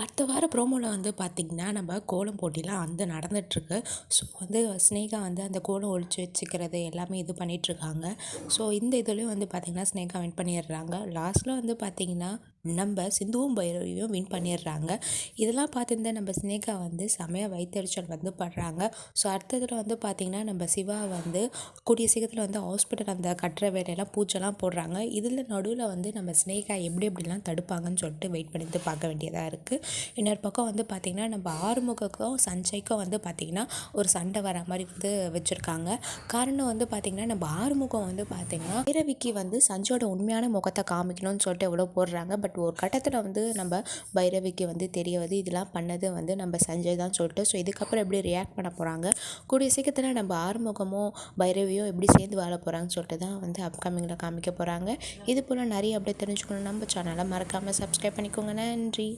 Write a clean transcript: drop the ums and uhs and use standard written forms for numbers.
அடுத்த வார ப்ரோமோவில் பார்த்திங்கன்னா நம்ம கோலம் போட்டிலாம் நடந்துகிட்ருக்கு. ஸோ ஸ்னேகா அந்த கோலம் ஒழிச்சு வச்சுக்கிறது எல்லாமே இது பண்ணிகிட்ருக்காங்க. ஸோ இந்த இதுலேயும் பார்த்திங்கன்னா ஸ்னேகா வின் பண்ணிடுறாங்க. லாஸ்ட்டில் பார்த்திங்கன்னா நம்ம சிந்துவும் பைரவியும் வின் பண்ணிடுறாங்க. இதெல்லாம் பார்த்துருந்த நம்ம ஸ்னேகா செமையாக வயிற்றெரிச்சல் படுறாங்க. ஸோ அடுத்ததில் பார்த்திங்கன்னா நம்ம சிவா கூடிய சீக்கிரத்தில் ஹாஸ்பிட்டல் கட்டுற வேலையெல்லாம் பூச்செல்லாம் போடுறாங்க. இதில் நடுவில் நம்ம ஸ்னேகா எப்படிலாம் தடுப்பாங்கன்னு சொல்லிட்டு வெயிட் பண்ணிட்டு பார்க்க வேண்டியதாக இருக்குது. இன்னொரு பக்கம் பார்த்திங்கன்னா நம்ம ஆறுமுகக்கும் சஞ்சய்க்கும் பார்த்திங்கன்னா ஒரு சண்டை வர மாதிரி வச்சுருக்காங்க. காரணம் பார்த்திங்கன்னா நம்ம ஆறுமுகம் பார்த்திங்கன்னா பைரவிக்கு சஞ்சயோட உண்மையான முகத்தை காமிக்கணும்னு சொல்லிட்டு எவ்வளோ போடுறாங்க. பட் ஒரு கட்டத்தில் நம்ம பைரவிக்கு தெரிய இதெல்லாம் பண்ணது நம்ம சஞ்சய் தான் சொல்லிட்டு. ஸோ இதுக்கப்புறம் எப்படி ரியாக்ட் பண்ண போகிறாங்க, கூடிய சீக்கிரத்தில் நம்ம ஆறுமுகமும் பைரவியும் எப்படி சேர்ந்து வாழ போகிறாங்கன்னு சொல்லிட்டு தான் அப்கமிங்கில் காமிக்க போகிறாங்க. இது போல் நிறைய அப்படியே தெரிஞ்சுக்கணும் நம்ம சேனலை மறக்காமல் சப்ஸ்கிரைப் பண்ணிக்கோங்க. நன்றி.